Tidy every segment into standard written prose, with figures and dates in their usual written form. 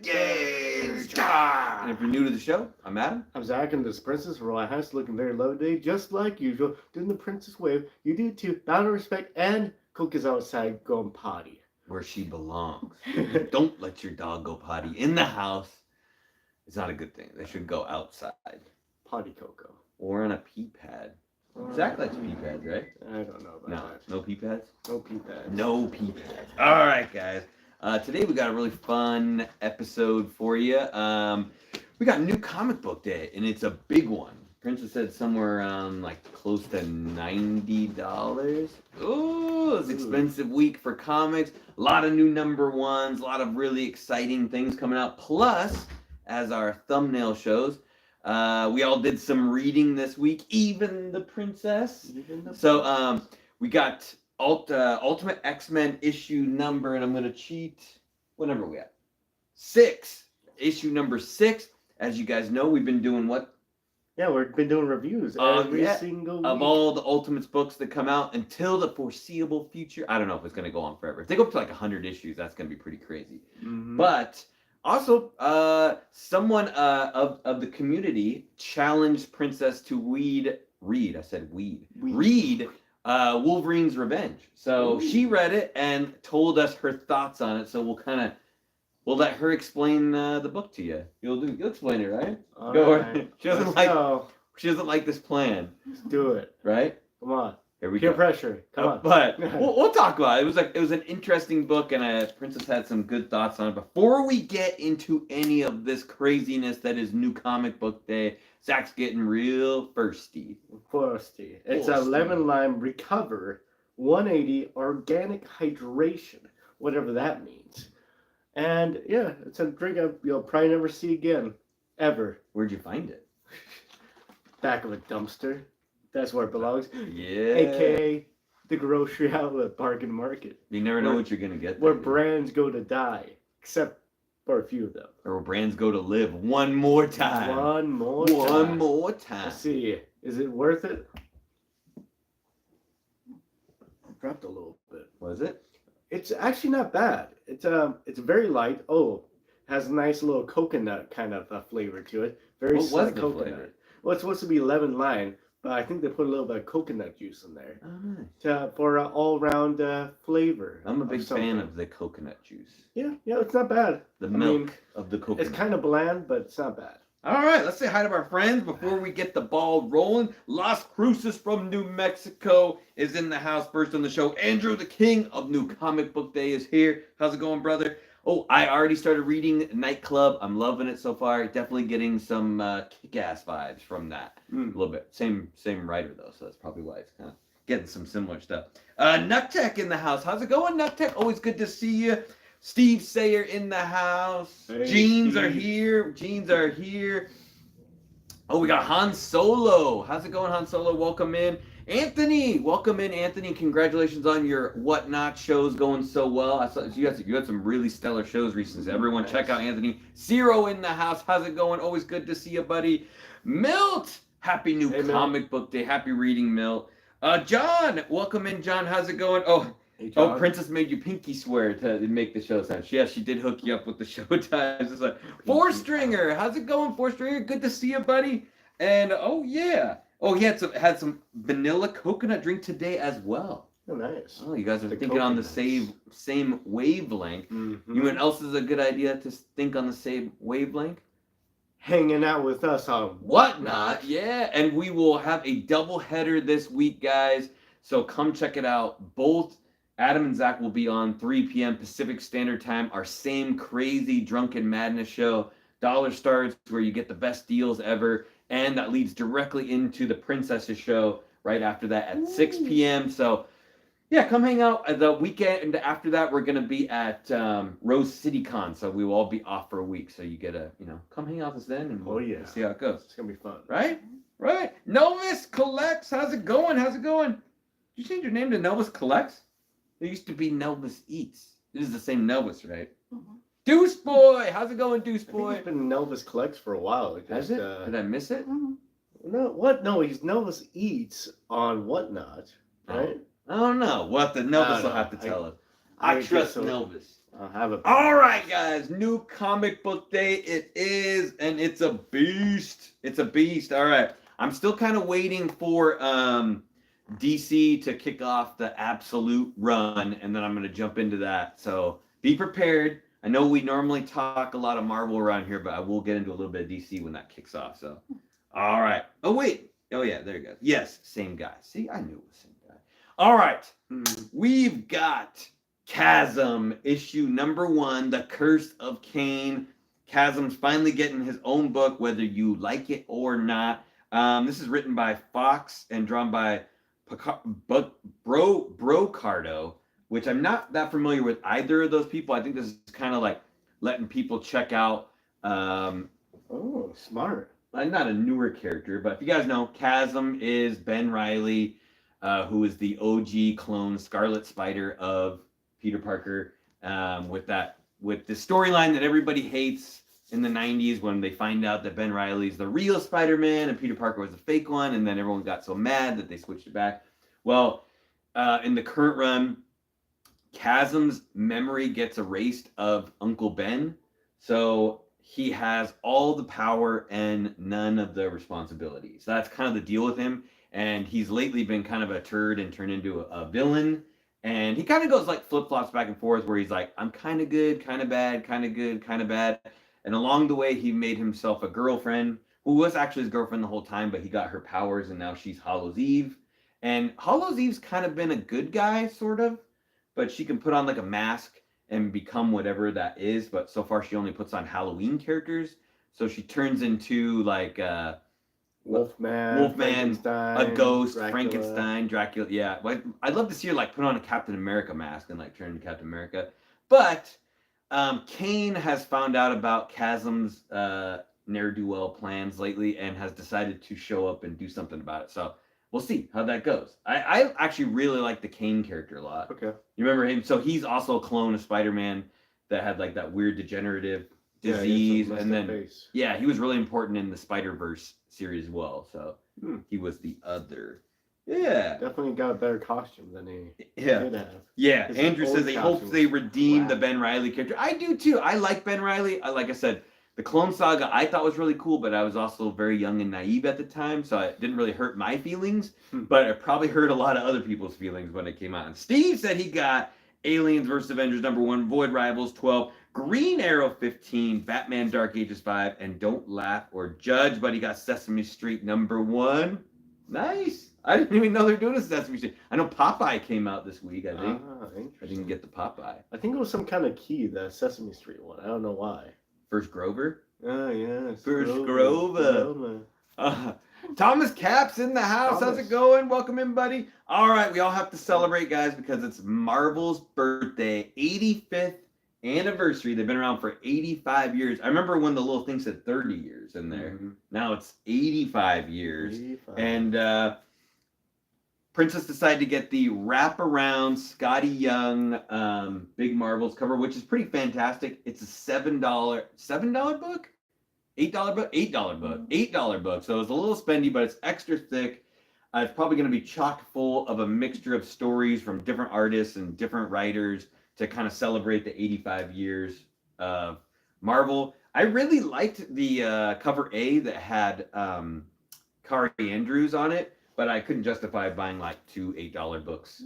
ComicGains! And if you're new to the show, I'm Adam. I'm Zach, and this princess Royal House looking very low today, just like usual. Doing the princess wave. You do too. Bound respect, and Cook is outside going potty. Where she belongs. Don't let your dog go potty in the house. It's not a good thing. They should go outside. Potty Coco. Or on a pee pad. Zach likes pee pads, right? I don't know about that. No pee pads? No pee pads. No pee pads. All right, guys. Today we got a really fun episode for you. We got new comic book day, and it's a big one. Princess said somewhere around like close to $90. Oh, it's an expensive week for comics. A lot of new number ones, a lot of really exciting things coming out. Plus, as our thumbnail shows, we all did some reading this week, even the princess. So we got Ultimate X-Men issue number, and I'm going to cheat. What number are we at? 6. Issue number 6. As you guys know, we've been doing what? Yeah, we've been doing reviews every single week. Of all the Ultimates books that come out until the foreseeable future. I don't know if it's going to go on forever. If they go up to like 100 issues, that's going to be pretty crazy. Mm-hmm. But also, someone of the community challenged Princess to read Wolverine's Revenge. So she read it and told us her thoughts on it. So we'll let her explain the book to you. You'll explain it, right? All right. She doesn't like this plan. Let's do it. Right? Come on. Here we Peer go. pressure. Come on. But we'll talk about it. It was an interesting book, and Princess had some good thoughts on it. Before we get into any of this craziness that is New Comic Book Day, Zach's getting real thirsty. It's a lemon lime recover 180 organic hydration, whatever that means. And yeah, it's a drink you'll probably never see again, ever. Where'd you find it? Back of a dumpster. That's where it belongs. Yeah. AKA the grocery outlet bargain market. You never know what you're gonna get. Where brands go to die, except for a few of them. Or where brands go to live one more time. One more time. Let's see. Is it worth it? It dropped a little bit. Was it? It's actually not bad. It's very light. Oh, has a nice little coconut kind of flavor to it. Very slight coconut. Flavor? Well, it's supposed to be lemon lime, but I think they put a little bit of coconut juice in there. Oh, nice. For an all-round flavor. I'm a big fan of the coconut juice. Yeah, it's not bad. The milk of the coconut. It's kind of bland, but it's not bad. All right, let's say hi to our friends before we get the ball rolling. Las Cruces from New Mexico is in the house. First on the show, Andrew, the king of New Comic Book Day, is here. How's it going, brother? Oh, I already started reading Nightclub. I'm loving it so far. Definitely getting some kick-ass vibes from that. A little bit. Same writer, though, so that's probably why it's kind of getting some similar stuff. Nucktech in the house. How's it going, Nucktech? Always good to see you. Steve Sayer in the house. Hey, Jeans Steve. are here. Oh, we got Han Solo. How's it going, Han Solo? Welcome in. Anthony, welcome in, Anthony. Congratulations on your Whatnot shows going so well. I saw you had some really stellar shows recently. Everyone, check out Anthony. Zero in the house. How's it going? Always good to see you, buddy. Milt, happy New Comic Book Day. Happy reading, Milt. John, welcome in, John. How's it going? Oh, Princess made you pinky swear to make the show times. Yeah, she did hook you up with the show times. It's like, Four Stringer, how's it going, Four Stringer? Good to see you, buddy. And he had some vanilla coconut drink today as well. Oh, nice. Oh, you guys are thinking on the same wavelength. Mm-hmm. You know what else is a good idea to think on the same wavelength? Hanging out with us on Whatnot. Yeah, and we will have a double header this week, guys. So come check it out. Both Adam and Zach will be on 3 p.m. Pacific Standard Time, our same crazy Drunken Madness show. Dollar Stars, where you get the best deals ever. And that leads directly into the Princess's show right after that at 6 p.m. So, yeah, come hang out. The weekend after that, we're going to be at Rose City Con. So we will all be off for a week. So you get to, come hang out with us then and we'll see how it goes. It's going to be fun. Right? Novus Collects. How's it going? Did you change your name to Novus Collects? There used to be Novus Eats. This is the same Novus, right? Mm-hmm. Deuce Boy! How's it going, Deuce Boy? He's been Novus Collects for a while. Has it? Did I miss it? No, what? No, he's Novus Eats on Whatnot, right? I don't know. What the Novus will have to tell us. I trust Novus. I'll have it. All right, guys. New comic book day. It is, and it's a beast. It's a beast. All right. I'm still kind of waiting for DC to kick off the absolute run, and then I'm going to jump into that. So be prepared. I know we normally talk a lot of Marvel around here, but I will get into a little bit of DC when that kicks off. So, all right. Oh, wait. Oh, yeah. There you go. Yes. Same guy. See, I knew it was the same guy. All right. We've got Chasm, issue number 1, The Curse of Cain. Chasm's finally getting his own book, whether you like it or not. This is written by Fox and drawn by Brocardo, which I'm not that familiar with either of those people. I think this is kind of like letting people check out. Oh, smart. Not a newer character, but if you guys know, Chasm is Ben Reilly, who is the OG clone Scarlet Spider of Peter Parker, with the storyline that everybody hates in the 90s when they find out that Ben Reilly's the real Spider-Man and Peter Parker was the fake one, and then everyone got so mad that they switched it back. Well, in the current run, Chasm's memory gets erased of Uncle Ben, so he has all the power and none of the responsibilities. So that's kind of the deal with him, and he's lately been kind of a turd and turned into a villain. And he kind of goes like flip-flops back and forth where he's like, I'm kind of good, kind of bad, kind of good, kind of bad. And along the way, he made himself a girlfriend who was actually his girlfriend the whole time, but he got her powers and now she's Hallows Eve. And Hallows Eve's kind of been a good guy, sort of, but she can put on like a mask and become whatever that is. But so far, she only puts on Halloween characters. So she turns into like Wolfman, a ghost, Dracula. Frankenstein, Dracula. Yeah, like I'd love to see her like put on a Captain America mask and like turn into Captain America. But Cain has found out about Chasm's ne'er-do-well plans lately and has decided to show up and do something about it. So we'll see how that goes. I actually really like the Cain character a lot. Okay. You remember him? So he's also a clone of Spider-Man that had like that weird degenerative disease, and then he was really important in the Spider-Verse series as well. So he was the other. Yeah, definitely got a better costume than he did have. Yeah, Andrew says he hopes they redeem the Ben Reilly character. I do too. I like Ben Reilly. Like I said, the Clone Saga I thought was really cool, but I was also very young and naive at the time, so it didn't really hurt my feelings. But it probably hurt a lot of other people's feelings when it came out. And Steve said he got Aliens vs. Avengers #1, Void Rivals 12, Green Arrow 15, Batman Dark Ages 5, and Don't Laugh or Judge, but he got Sesame Street #1. Nice. I didn't even know they're doing a Sesame Street. I know Popeye came out this week, I think. I didn't get the Popeye. I think it was some kind of key, the Sesame Street one. I don't know why. First Grover? Oh, yeah. First Grover. Thomas Cap's in the house. How's it going? Welcome in, buddy. All right, we all have to celebrate, guys, because it's Marvel's birthday, 85th anniversary. They've been around for 85 years. I remember when the little thing said 30 years in there. Mm-hmm. Now it's 85 years. 85. And Princess decided to get the wraparound Scotty Young Big Marvels cover, which is pretty fantastic. It's a $7 book? $8 book? $8 book. $8 book. So it's a little spendy, but it's extra thick. It's probably going to be chock full of a mixture of stories from different artists and different writers to kind of celebrate the 85 years of Marvel. I really liked the cover A that had Kari Andrews on it, but I couldn't justify buying like two $8 books.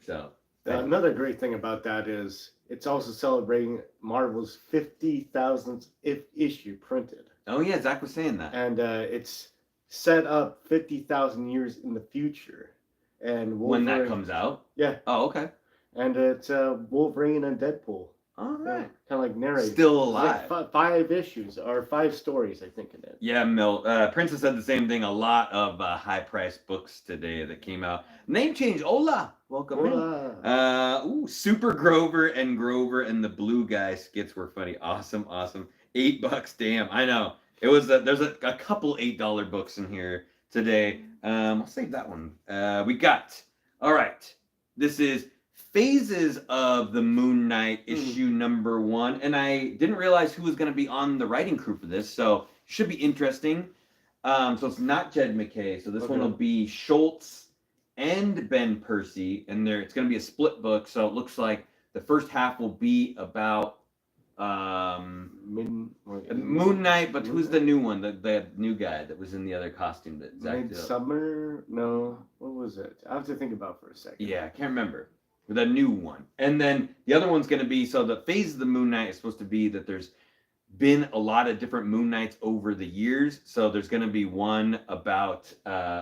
So another great thing about that is it's also celebrating Marvel's 50,000th issue printed. Oh yeah, Zach was saying that. And it's set up 50,000 years in the future. And when that comes out? Yeah. Oh, okay. And it's Wolverine and Deadpool. All right. Kind of like narrated. Still alive. Like 5 issues or 5 stories, I think, in it. Yeah, Princess said the same thing. A lot of high-priced books today that came out. Name change. Hola. Welcome in. Super Grover and the Blue Guy skits were funny. Awesome. $8. Damn. I know. It was. There's a couple $8 books in here today. I'll save that one. We got. All right. This is Phases of the Moon Knight issue #1, and I didn't realize who was going to be on the writing crew for this, so should be interesting. So it's not Jed McKay, so this one will be Schultz and Ben Percy, and it's going to be a split book, so it looks like The first half will be about Moon Knight, but who's the new one? The new guy that was in the other costume that Zach Midsummer? No, what was it? I have to think about for a second. Yeah, I can't remember. The new one. And then the other one's going to be, so the phase of the Moon Knight is supposed to be that there's been a lot of different Moon Knights over the years. So there's going to be one about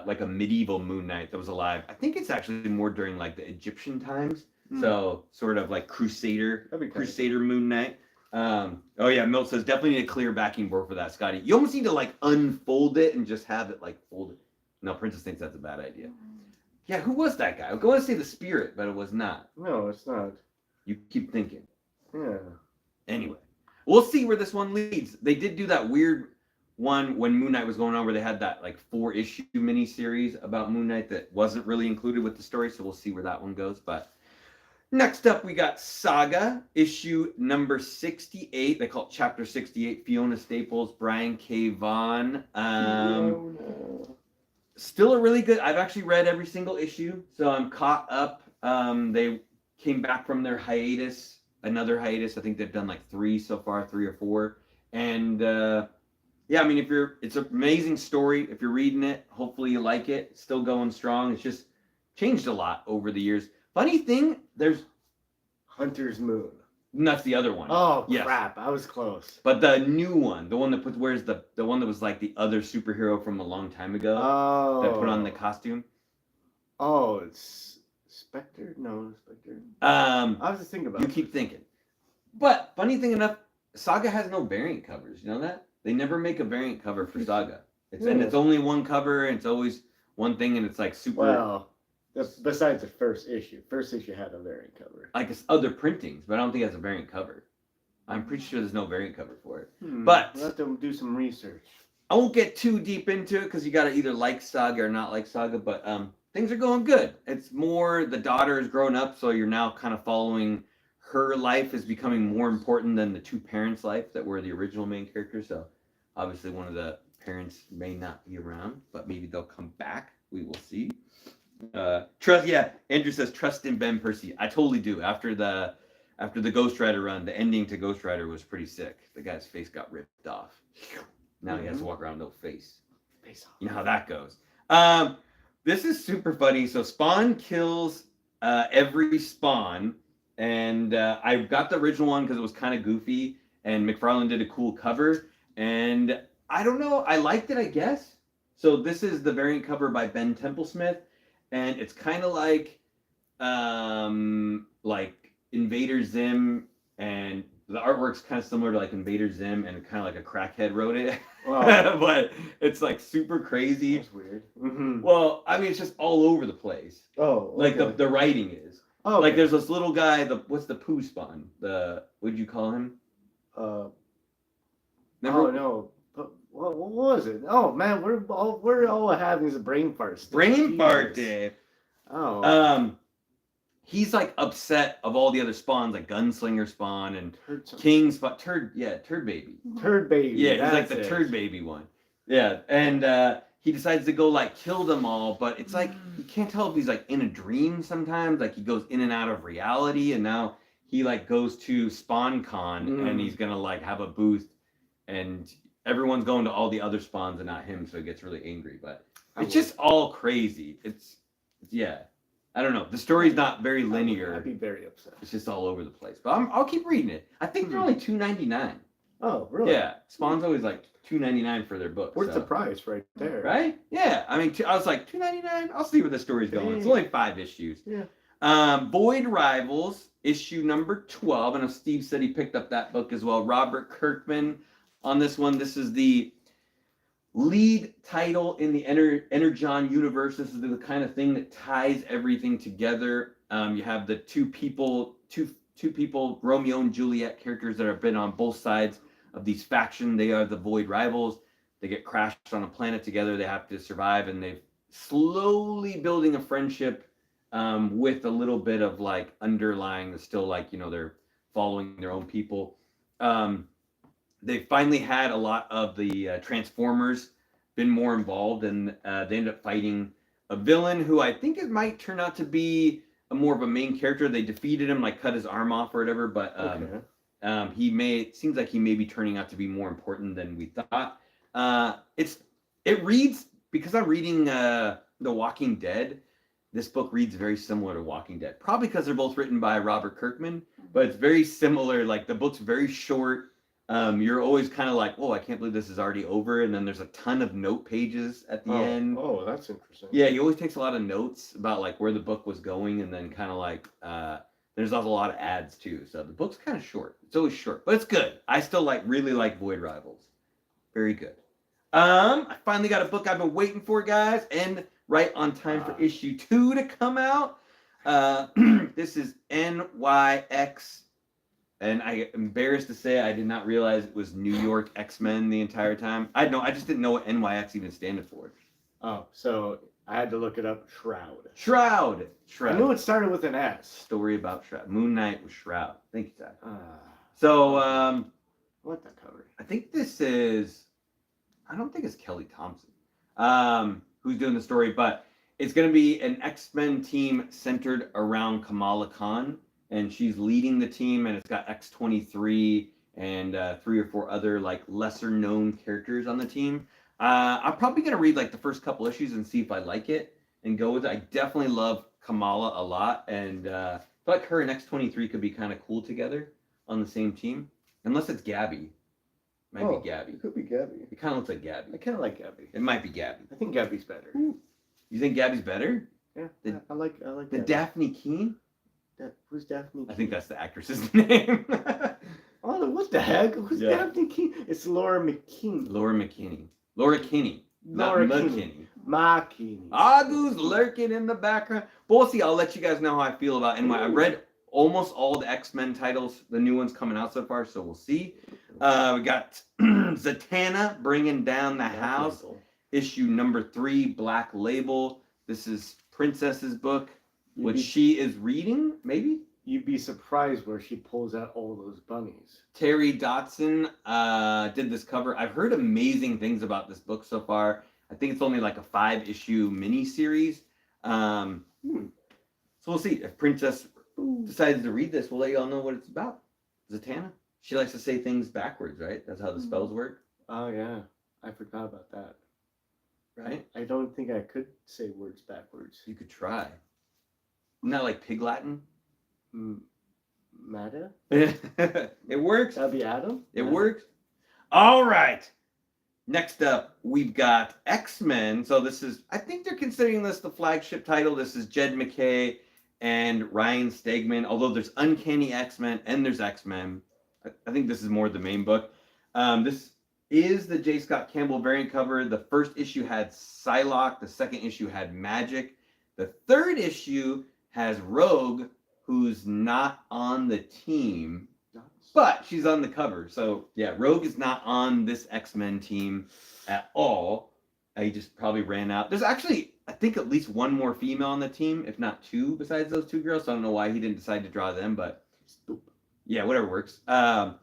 like a medieval Moon Knight that was alive. I think it's actually more during like the Egyptian times. So sort of like Crusader Moon Knight. Oh yeah, Milt says definitely need a clear backing board for that, Scotty. You almost need to like unfold it and just have it like folded. No, Princess thinks that's a bad idea. Yeah, who was that guy? I was going to say the Spirit, but it was not. No, it's not. You keep thinking. Yeah. Anyway, we'll see where this one leads. They did do that weird one when Moon Knight was going on where they had that like 4-issue miniseries about Moon Knight that wasn't really included with the story, so we'll see where that one goes. But next up, we got Saga, issue number 68. They call it Chapter 68. Fiona Staples, Brian K. Vaughan. Still a really good. I've actually read every single issue, so I'm caught up. They came back from their hiatus, another hiatus. I think they've done like 3 so far, 3 or 4. And yeah, I mean, it's an amazing story. If you're reading it, hopefully you like it. It's still going strong. It's just changed a lot over the years. Funny thing, there's Hunter's Moon. And that's the other one. Oh, yes. Crap. I was close. But the new one, the one that wears the one that was like the other superhero from a long time ago. Oh. That put on the costume. Oh, it's Spectre? No, Spectre. I was just thinking about You keep thinking. But funny thing enough, Saga has no variant covers. You know that? They never make a variant cover for Saga. And it's only one cover, and it's always one thing, and it's like super... Well... Besides the first issue had a variant cover. Like it's other printings, but I don't think it has a variant cover. I'm pretty sure there's no variant cover for it. But we'll have to do some research. I won't get too deep into it because you got to either like Saga or not like Saga. But things are going good. It's more the daughter has grown up, so you're now kind of following her life is becoming more important than the 2 parents' life that were the original main characters. So obviously one of the parents may not be around, but maybe they'll come back. We will see. Andrew says trust in Ben Percy. I totally do. After the Ghost Rider run, the ending to Ghost Rider was pretty sick. The guy's face got ripped off. Now he has to walk around with no face. You know how that goes. This is super funny. So Spawn kills every Spawn, and I got the original one because it was kind of goofy, and McFarlane did a cool cover, and I don't know, I liked it, I guess. So this is the variant cover by Ben Templesmith. And it's kind of like Invader Zim, and the artwork's kind of similar to like Invader Zim, and kind of like a crackhead wrote it. Wow. But it's like super crazy. That's weird. Mm-hmm. Well, I mean, it's just all over the place. Oh, okay. Like the writing is. Oh, okay. Like there's this little guy. What's the poo spawn? What'd you call him? Remember? Oh no. What was it? Oh man, we're all having is a brain fart. Brain fart, Dave. Oh. He's like upset of all the other spawns, like Gunslinger Spawn and King Spawn. Turd Baby. Turd Baby. Yeah, he's like the Turd Baby one. Yeah, and he decides to go like kill them all, but it's like you can't tell if he's like in a dream sometimes. Like he goes in and out of reality, and now he like goes to SpawnCon and he's gonna like have a booth and. Everyone's going to all the other spawns and not him, so he gets really angry. But it's just all crazy. It's yeah. I don't know. The story's not very linear. I'd be very upset. It's just all over the place. But I'll keep reading it. I think they're only $2.99. Oh, really? Yeah. Spawn's always like $2.99 for their books. Where's the price right there? Right? Yeah. I mean, I was like $2.99. I'll see where the story's going. It's only 5 issues. Yeah. Void Rivals, issue number 12. I know Steve said he picked up that book as well. Robert Kirkman. On this one, this is the lead title in the Energon universe. This is the kind of thing that ties everything together. You have the two people, Romeo and Juliet characters that have been on both sides of these factions. They are the Void Rivals. They get crashed on a planet together. They have to survive, and they've slowly building a friendship with a little bit of like underlying, still like, you know, they're following their own people. They finally had a lot of the Transformers been more involved, and they ended up fighting a villain who I think it might turn out to be more of a main character. They defeated him, like cut his arm off or whatever, but seems like he may be turning out to be more important than we thought. It reads, because I'm reading The Walking Dead. This book reads very similar to Walking Dead, probably because they're both written by Robert Kirkman, but it's very similar. Like the book's very short. You're always kind of like, oh, I can't believe this is already over. And then there's a ton of note pages at the end. Oh, that's interesting. Yeah, he always takes a lot of notes about like where the book was going, and then kind of like there's also a lot of ads too. So the book's kind of short. It's always short, but it's good. I still really like Void Rivals. Very good. I finally got a book I've been waiting for, guys, and right on time for issue 2 to come out. This is NYX. And I am embarrassed to say I did not realize it was New York X-Men the entire time. I just didn't know what NYX even standed for. Oh, so I had to look it up. Shroud. I knew it started with an S. Story about Shroud. Moon Knight was Shroud. Thank you, Zach. What the cover? I think this is, I don't think it's Kelly Thompson who's doing the story, but it's going to be an X-Men team centered around Kamala Khan. And she's leading the team, and it's got X-23 and 3 or 4 other like lesser known characters on the team. I'm probably gonna read like the first couple issues and see if I like it and go with it. I definitely love Kamala a lot, and I feel like her and X-23 could be kind of cool together on the same team, unless it's Gabby. Might be Gabby. It could be Gabby. It kind of looks like Gabby. I kind of like Gabby. It might be Gabby. I think Gabby's better. Ooh. You think Gabby's better? Yeah, I like the Gabby. Daphne Keene. Who's Daphne Keene? I think that's the actress's name. Oh, what the heck? Who's Daphne Keene? It's Laura McKinney. Laura Kinney. Not McKinney. McKinney. Agu's lurking in the background. But we'll see. I'll let you guys know how I feel about NY. I've read almost all the X-Men titles, the new ones coming out so far, so we'll see. We got Zatanna bringing down the house. Issue number 3, Black Label. This is Princess's book. Which she is reading, maybe? You'd be surprised where she pulls out all those bunnies. Terry Dotson did this cover. I've heard amazing things about this book so far. I think it's only like a 5-issue mini-series. So we'll see. If Princess decides to read this, we'll let you all know what it's about. Zatanna. She likes to say things backwards, right? That's how the spells work. Oh, yeah. I forgot about that. Right? I don't think I could say words backwards. You could try. Isn't that like Pig Latin? Mata? It works. That'd be Adam? It works. All right. Next up, we've got X-Men. So this is, I think they're considering this the flagship title. This is Jed MacKay and Ryan Stegman. Although there's Uncanny X-Men and there's X-Men. I think this is more the main book. This is the J. Scott Campbell variant cover. The first issue had Psylocke. The second issue had Magic. The third issue has Rogue, who's not on the team, but she's on the cover. So yeah, Rogue is not on this X-Men team at all. He just probably ran out. There's actually, I think, at least one more female on the team, if not 2, besides those 2 girls. So I don't know why he didn't decide to draw them, but yeah, whatever works. A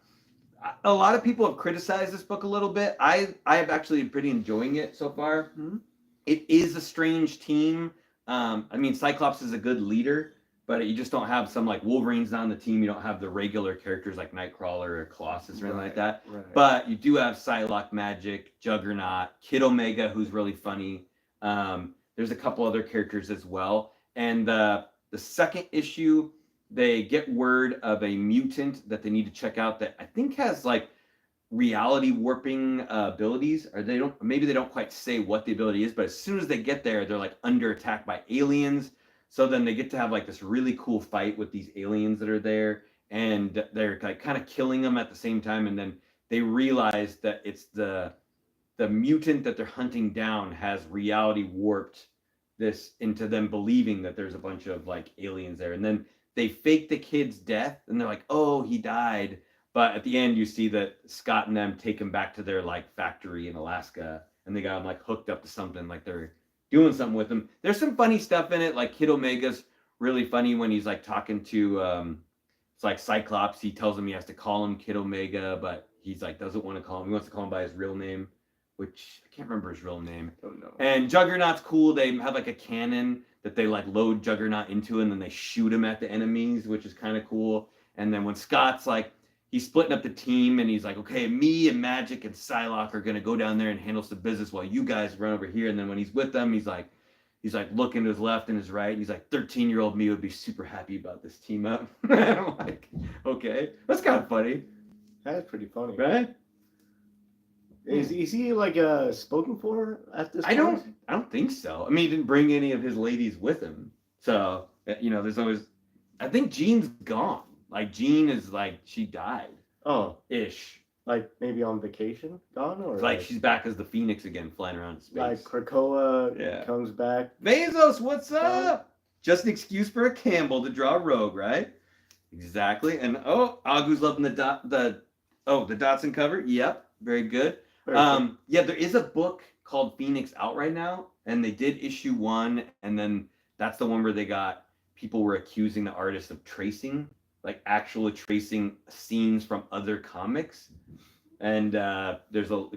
lot of people have criticized this book a little bit. I have actually been pretty enjoying it so far. Mm-hmm. It is a strange team. I mean, Cyclops is a good leader, but you just don't have some like Wolverine's not on the team. You don't have the regular characters like Nightcrawler or Colossus or anything like that. Right. But you do have Psylocke, Magic, Juggernaut, Kid Omega, who's really funny. There's a couple other characters as well. And the second issue, they get word of a mutant that they need to check out that I think has like reality warping abilities, or maybe they don't quite say what the ability is, but as soon as they get there, they're like under attack by aliens. So then they get to have like this really cool fight with these aliens that are there, and they're like kind of killing them at the same time. And then they realize that it's the mutant that they're hunting down has reality warped this into them believing that there's a bunch of like aliens there. And then they fake the kid's death, and they're like, oh, he died. But at the end, you see that Scott and them take him back to their like factory in Alaska, and they got him like hooked up to something, like they're doing something with him. There's some funny stuff in it, like Kid Omega's really funny when he's like talking to it's like Cyclops. He tells him he has to call him Kid Omega, but he's like doesn't want to call him. He wants to call him by his real name. which I can't remember his real name. Don't know. And Juggernaut's cool. They have like a cannon that they like load Juggernaut into, and then they shoot him at the enemies, which is kind of cool. And then when Scott's like, he's splitting up the team, and he's like, okay, me and Magic and Psylocke are gonna go down there and handle some business while you guys run over here. And then when he's with them, he's like looking to his left and his right, and he's like, 13-year-old me would be super happy about this team up. And I'm like, okay, that's kind of funny. That's pretty funny, right? Is he like spoken for at this point? I don't think so. I mean, he didn't bring any of his ladies with him, so there's always. I think Jean's gone. Like Jean is like she died. Oh, ish. Like maybe on vacation, gone, or like she's back as the Phoenix again, flying around in space. Like Krakoa comes back. Bezos, what's up? Just an excuse for a Campbell to draw Rogue, right? Exactly. And Agu's loving the Dotson cover. Yep, very good. Yeah, there is a book called Phoenix out right now, and they did issue 1, and then that's the one where people were accusing the artist of tracing, like actually tracing scenes from other comics, and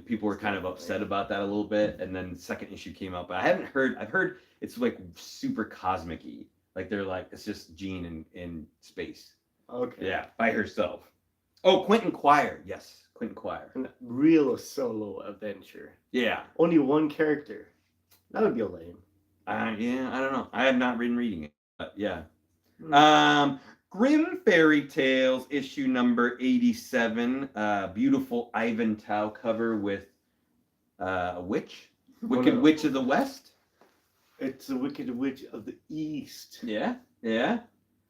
people were kind of upset about that a little bit. And then the second issue came out, but I've heard it's like super cosmic-y, like they're like it's just Jean in space. Okay. Yeah, by herself. Oh, Quentin Quire. Yes, Quentin Quire. A real solo adventure. Yeah. Only one character. That would be lame. Yeah, I don't know. I have not been reading it, but yeah. Grim Fairy Tales issue number 87. Beautiful Ivan Tao cover with a witch. Wicked Witch of the West. It's the Wicked Witch of the East. Yeah.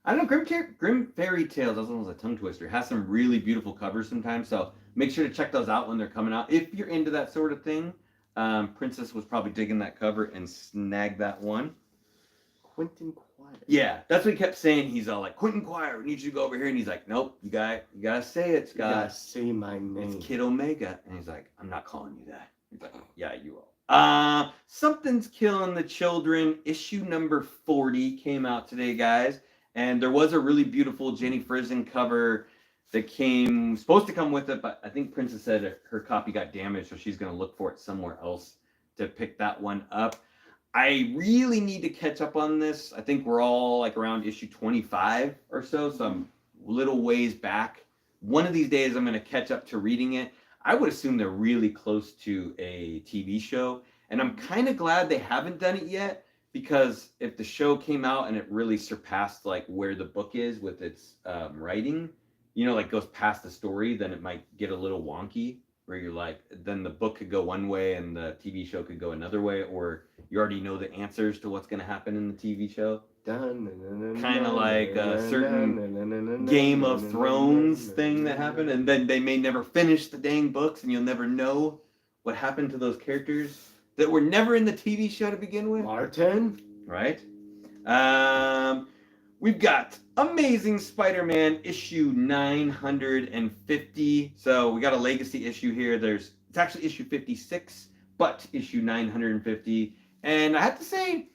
I don't know, Grim Fairy Tales, that's almost a tongue twister, has some really beautiful covers sometimes, so make sure to check those out when they're coming out. If you're into that sort of thing, Princess was probably digging that cover and snagged that one. Quentin Quire. Yeah, that's what he kept saying. He's all like, Quentin Quire, we need you to go over here. And he's like, nope, you gotta say it, Scott. You gotta say my name. It's Kid Omega. And he's like, I'm not calling you that. He's like, yeah, you will. Something's Killing the Children, issue number 40 came out today, guys. And there was a really beautiful Jenny Frison cover that supposed to come with it, but I think Princess said her copy got damaged, so she's going to look for it somewhere else to pick that one up. I really need to catch up on this. I think we're all like around issue 25 or so I'm a little ways back. One of these days I'm going to catch up to reading it. I would assume they're really close to a TV show, and I'm kind of glad they haven't done it yet. Because if the show came out and it really surpassed like where the book is with its writing, like goes past the story, then it might get a little wonky where you're like, then the book could go one way and the TV show could go another way, or you already know the answers to what's going to happen in the TV show. Kind of like a certain Game of Thrones thing that happened, and then they may never finish the dang books and you'll never know what happened to those characters that were never in the TV show to begin with. Martin. Right? We've got Amazing Spider-Man issue 950. So we got a legacy issue here. It's actually issue 56, but issue 950. And I have to say,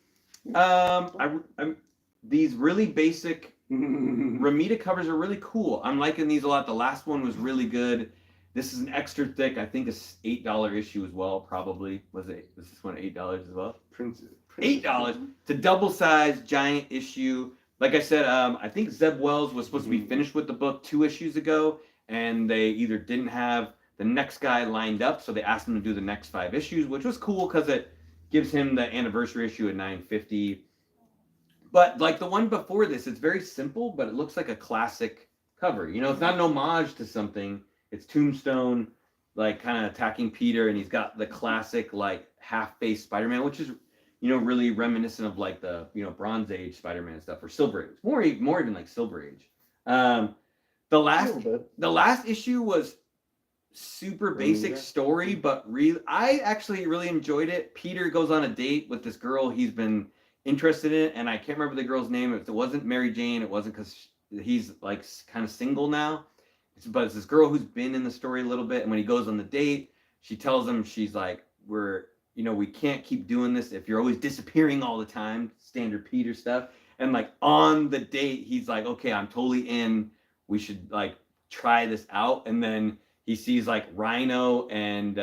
these really basic Ramita covers are really cool. I'm liking these a lot. The last one was really good. This is an extra thick. I think it's $8 issue as well. Probably was this one $8 as well? $8. It's a double-sized giant issue. Like I said, I think Zeb Wells was supposed to be finished with the book 2 issues ago, and they either didn't have the next guy lined up, so they asked him to do the next 5 issues, which was cool because it gives him the anniversary issue at 950. But like the one before this, it's very simple, but it looks like a classic cover. It's not an homage to something. It's Tombstone, like kind of attacking Peter, and he's got the classic like half-faced Spider-Man, which is, really reminiscent of like the Bronze Age Spider-Man stuff or Silver Age, more even like Silver Age. The last issue was super basic story, but I actually really enjoyed it. Peter goes on a date with this girl he's been interested in, and I can't remember the girl's name. If it wasn't Mary Jane, it wasn't because he's like kind of single now. But it's this girl who's been in the story a little bit, and when he goes on the date, she tells him, she's like, we can't keep doing this if you're always disappearing all the time, standard Peter stuff. And like on the date, he's like, okay, I'm totally in. We should like try this out. And then he sees like Rhino and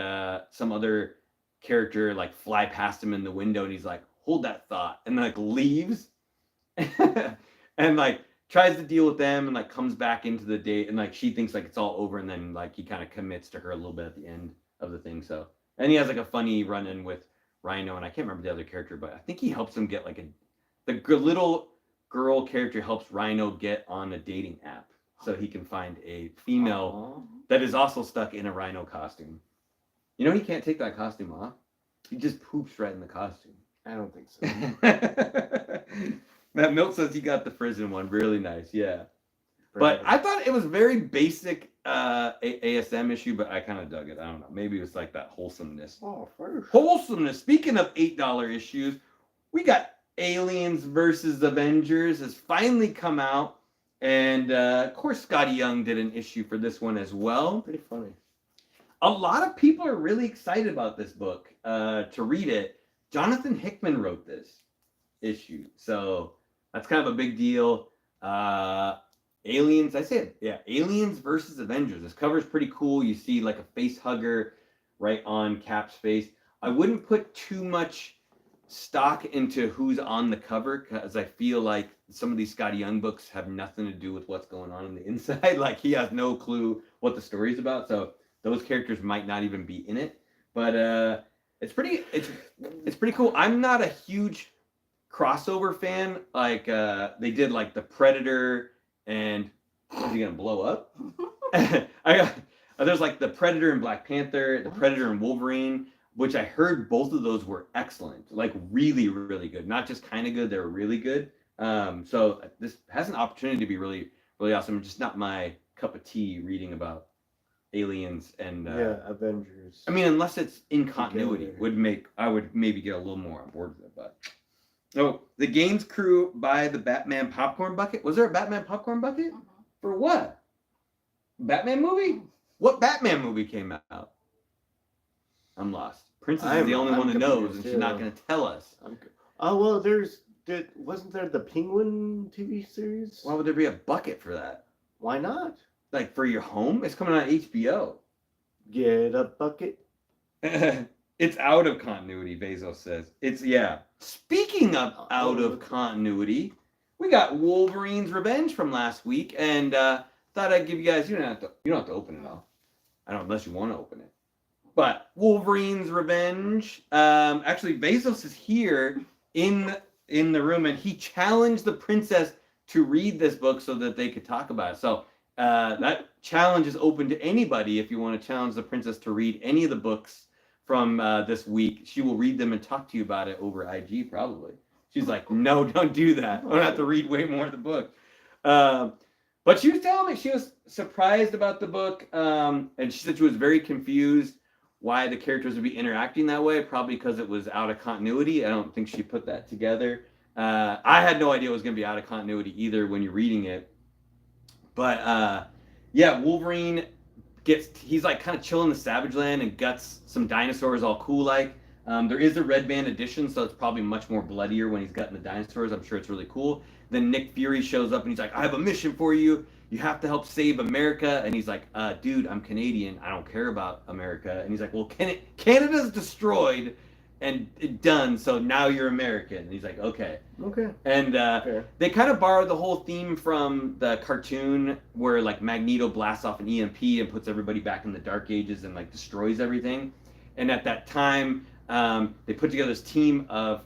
some other character like fly past him in the window, and he's like, hold that thought, and like leaves and like tries to deal with them, and like comes back into the date, and like she thinks like it's all over, and then like he kind of commits to her a little bit at the end of the thing. So, and he has like a funny run-in with Rhino, and I can't remember the other character, but I think he helps him get like the little girl character helps Rhino get on a dating app so he can find a female that is also stuck in a Rhino costume. You know he can't take that costume off. He just poops right in the costume. I don't think so. Matt Milt says he got the Frizzen one. Really nice, yeah. But I thought it was very basic ASM issue, but I kind of dug it. I don't know. Maybe it was like that wholesomeness. Oh, first. Wholesomeness. Speaking of $8 issues, we got Aliens versus Avengers has finally come out. And, of course, Scotty Young did an issue for this one as well. Pretty funny. A lot of people are really excited about this book to read it. Jonathan Hickman wrote this issue. So that's kind of a big deal. Aliens, I said, yeah, Aliens versus Avengers. This cover is pretty cool. You see like a face hugger right on Cap's face. I wouldn't put too much stock into who's on the cover because I feel like some of these Scotty Young books have nothing to do with what's going on the inside. Like he has no clue what the story's about. So those characters might not even be in it. But it's pretty cool. I'm not a huge crossover fan. Like they did like the Predator and is he gonna blow up? There's like the Predator and Black Panther, the Predator and Wolverine, which I heard both of those were excellent, like really, really good. Not just kind of good, they were really good. So this has an opportunity to be really, really awesome. Just not my cup of tea reading about aliens and Avengers. I mean, unless it's in continuity, I would maybe get a little more on board with it. But the Gaines crew buy the Batman popcorn bucket. Was there a Batman popcorn bucket? For what? Batman movie? What Batman movie came out? I'm lost. Princess is the only one that knows, and she's not going to tell us. Oh well, wasn't there the Penguin TV series? Why would there be a bucket for that? Why not? Like for your home? It's coming on HBO. Get a bucket. It's out of continuity, Bezos says. Speaking of out of continuity, we got Wolverine's Revenge from last week, and thought I'd give you guys. You don't have to open it all. I don't unless you want to open it. But Wolverine's Revenge. Actually, Bezos is here in the room, and he challenged the princess to read this book so that they could talk about it. So that challenge is open to anybody. If you want to challenge the princess to read any of the books from this week, she will read them and talk to you about it over IG probably. She's like, no, don't do that. I'm gonna have to read way more of the book. But she was telling me she was surprised about the book, and she said she was very confused why the characters would be interacting that way, probably because it was out of continuity. I don't think she put that together. I had no idea it was going to be out of continuity either when you're reading it. But Wolverine he's like kind of chilling in the Savage Land and guts some dinosaurs all cool like. There is a red band edition, so it's probably much more bloodier when he's gutting the dinosaurs. I'm sure it's really cool. Then Nick Fury shows up and he's like, I have a mission for you. You have to help save America. And he's like, dude, I'm Canadian. I don't care about America. And he's like, well, Canada's destroyed and done, so now you're American. And he's like, okay. And they kind of borrowed the whole theme from the cartoon where like Magneto blasts off an EMP and puts everybody back in the Dark Ages and like destroys everything. And at that time, they put together this team of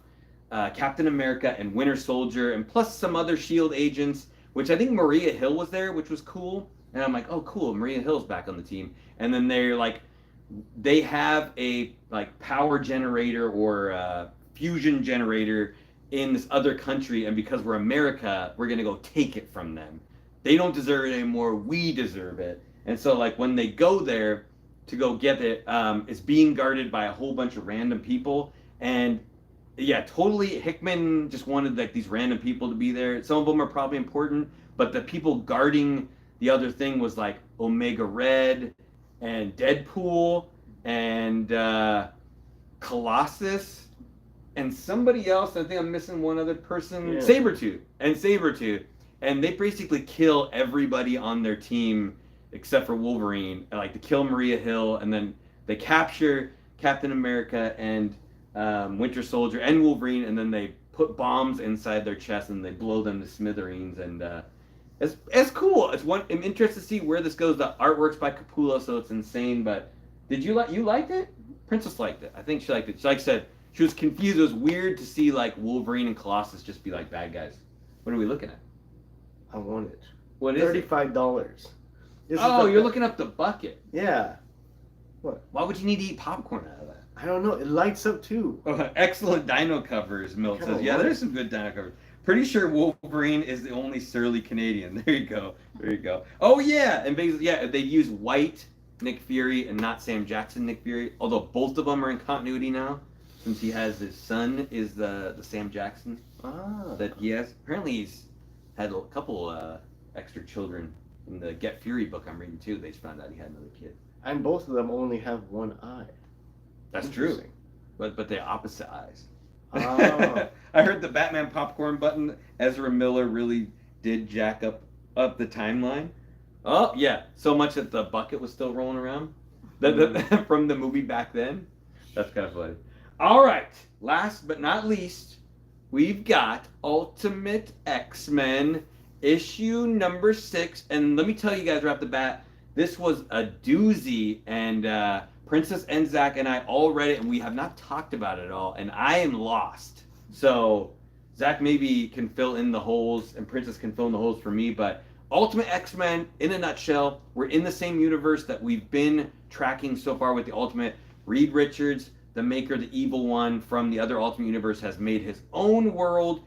Captain America and Winter Soldier and plus some other S.H.I.E.L.D. agents, which I think Maria Hill was there, which was cool. And I'm like, oh, cool, Maria Hill's back on the team. And then they have a like power generator or fusion generator in this other country, and because we're America, we're gonna go take it from them. They don't deserve it anymore. We deserve it. And so like when they go there to go get it, it's being guarded by a whole bunch of random people. And yeah, totally. Hickman just wanted like these random people to be there. Some of them are probably important, but the people guarding the other thing was like Omega Red and Deadpool and Colossus and somebody else. I think I'm missing one other person. Yeah. Sabretooth. And they basically kill everybody on their team except for Wolverine. Like to kill Maria Hill, and then they capture Captain America and Winter Soldier and Wolverine, and then they put bombs inside their chest and they blow them to smithereens. And it's cool. I'm interested to see where this goes. The artwork's by Capullo, so it's insane. But did you liked it? Princess liked it. I think she liked it. She, like I said, she was confused. It was weird to see like Wolverine and Colossus just be like bad guys. What are we looking at? I want it. What is $35. Oh, you're looking up the bucket. Yeah. What? Why would you need to eat popcorn out of that? I don't know. It lights up too. Oh, excellent dino covers, Milt says. Yeah, there's some good dino covers. Pretty sure Wolverine is the only surly Canadian. There you go. There you go. Oh, yeah. And basically, yeah, they use white Nick Fury and not Sam Jackson Nick Fury. Although both of them are in continuity now. Since he has his son is the Sam Jackson that he has. Apparently he's had a couple extra children. In the Get Fury book I'm reading too, they just found out he had another kid. And both of them only have one eye. That's true. But they're opposite eyes. Oh. I heard the Batman popcorn button, Ezra Miller really did jack up the timeline. Oh, yeah. So much that the bucket was still rolling around from the movie back then. That's kind of funny. All right. Last but not least, we've got Ultimate X-Men issue number 6. And let me tell you guys right off the bat, this was a doozy. And Princess and Zach and I all read it, and we have not talked about it at all. And I am lost. So Zach maybe can fill in the holes, and Princess can fill in the holes for me. But Ultimate X-Men, in a nutshell, we're in the same universe that we've been tracking so far with the Ultimate. Reed Richards, the maker, the evil one from the other Ultimate Universe, has made his own world,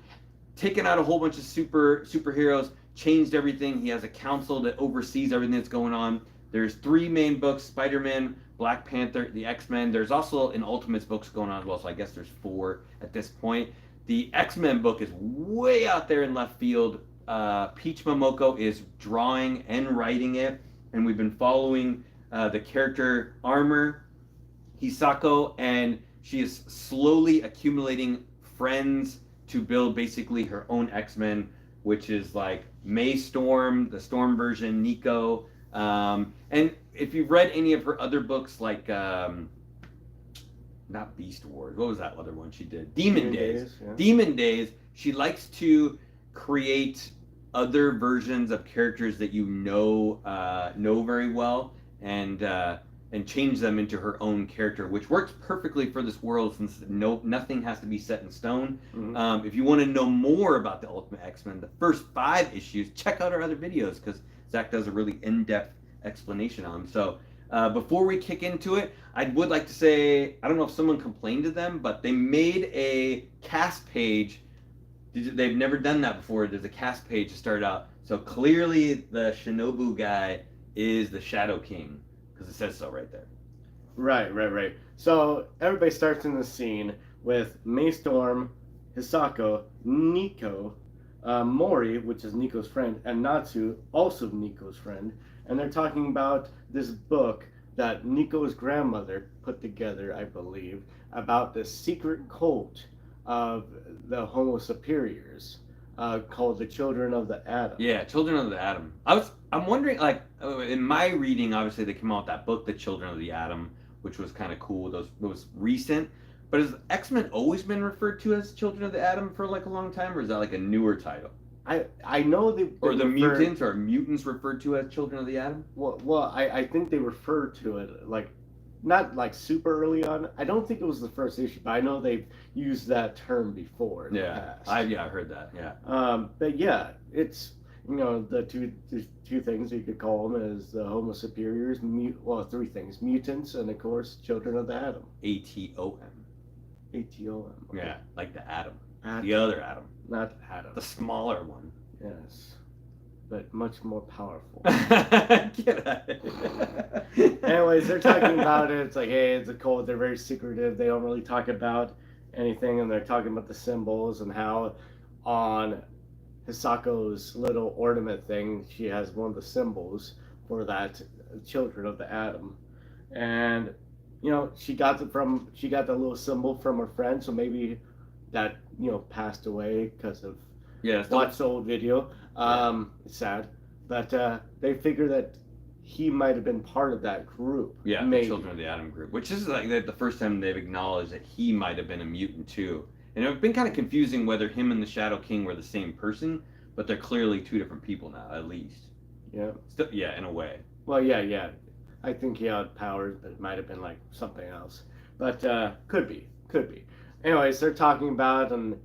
taken out a whole bunch of superheroes, changed everything. He has a council that oversees everything that's going on. There's 3 main books: Spider-Man, Black Panther, the X-Men. There's also an Ultimates books going on as well, so I guess there's 4 at this point. The X-Men book is way out there in left field. Peach Momoko is drawing and writing it, and we've been following the character Armor Hisako, and she is slowly accumulating friends to build basically her own X-Men, which is like May Storm, the Storm version, Nico. And if you've read any of her other books, like not Beast Wars, what was that other one she did? Demon Days. Yeah. Demon Days. She likes to create other versions of characters that you know very well, and change them into her own character, which works perfectly for this world since nothing has to be set in stone. Mm-hmm. If you want to know more about the Ultimate X-Men, the first 5 issues, check out our other videos because Zach does a really in-depth explanation on them. So before we kick into it, I would like to say, I don't know if someone complained to them, but they made a cast page. They've never done that before. There's a cast page to start out. So clearly the Shinobu guy is the Shadow King, because it says so right there. Right. So everybody starts in the scene with May Storm, Hisako, Nico, Mori, which is Nico's friend, and Natsu, also Nico's friend. And they're talking about this book that Nico's grandmother put together, I believe, about the secret cult of the Homo Superiors, called the Children of the Atom. Yeah, Children of the Atom. I'm wondering, like, in my reading, obviously they came out with that book, The Children of the Atom, which was kind of cool. It was recent. But has X-Men always been referred to as Children of the Atom for like a long time, or is that like a newer title? I know they or the mutants, or mutants referred to as Children of the Atom? Well, I think they refer to it like, not like super early on. I don't think it was the first issue, but I know they've used that term before in the past. I heard that. Yeah. But yeah, it's, the two things you could call them is the Homo Superiors. 3 things: mutants, and of course Children of the Atom. ATOM. ATOM. Okay. Yeah, like the atom. The other atom. Not atom. The smaller one. Yes. But much more powerful. Get out of here. Anyways, they're talking about it. It's like, hey, it's a cult. They're very secretive. They don't really talk about anything, and they're talking about the symbols and how on Hisako's little ornament thing, she has one of the symbols for that Children of the Atom. And she got the little symbol from her friend, so maybe that passed away because of watch the old video. It's sad, but they figure that he might have been part of that group. Yeah, maybe. the Children of the Atom group, which is like the first time they've acknowledged that he might have been a mutant too. And it's been kind of confusing whether him and the Shadow King were the same person, but they're clearly two different people now, at least. Yeah. Still, yeah, in a way. Well, yeah. I think he had powers, but it might have been like something else. But could be. Anyways, they're talking about, and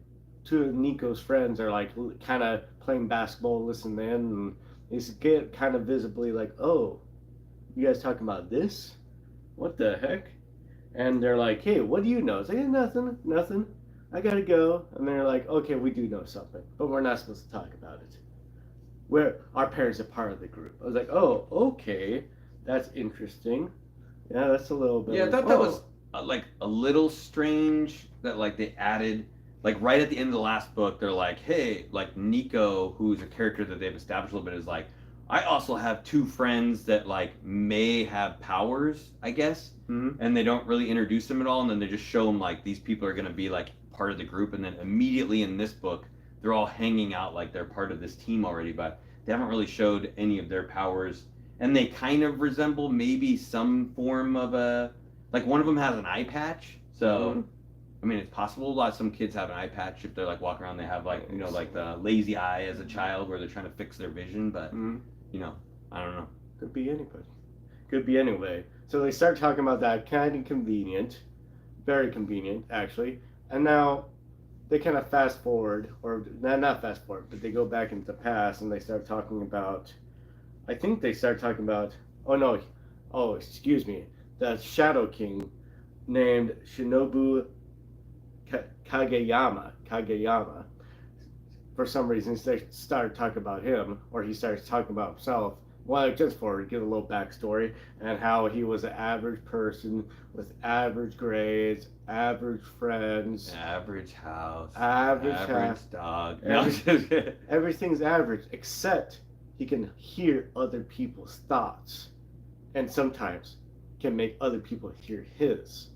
two of Nico's friends are like kind of playing basketball, listening in, and they get kind of visibly like, oh, you guys talking about this? What the heck? And they're like, hey, what do you know? It's like, hey, nothing. I gotta go. And they're like, okay, we do know something, but we're not supposed to talk about it. Our parents are part of the group. I was like, oh, okay, that's interesting. Yeah, that's a little bit. Yeah, I thought that was like a little strange that like they added, like right at the end of the last book, they're like, hey, like Nico, who's a character that they've established a little bit, is like, I also have two friends that like may have powers, I guess, and they don't really introduce them at all, and then they just show them like these people are gonna be like part of the group, and then immediately in this book, they're all hanging out like they're part of this team already, but they haven't really showed any of their powers, and they kind of resemble maybe some form of a, like one of them has an eye patch, so. I mean, it's possible. Some kids have an eye patch if they're like walking around. They have like like the lazy eye as a child, where they're trying to fix their vision. But I don't know. Could be anybody. Could be anyway. So they start talking about that, kind of convenient, very convenient actually. And now they kind of fast forward, or not fast forward, but they go back into the past and they start talking about. I think they start talking about. Excuse me. The Shadow King, named Shinobu Kageyama. For some reason, they started talking about him, or he starts talking about himself. Well, just for give a little backstory, and how he was an average person with average grades, average friends, average house, average dog. Everything's average, except he can hear other people's thoughts, and sometimes can make other people hear his.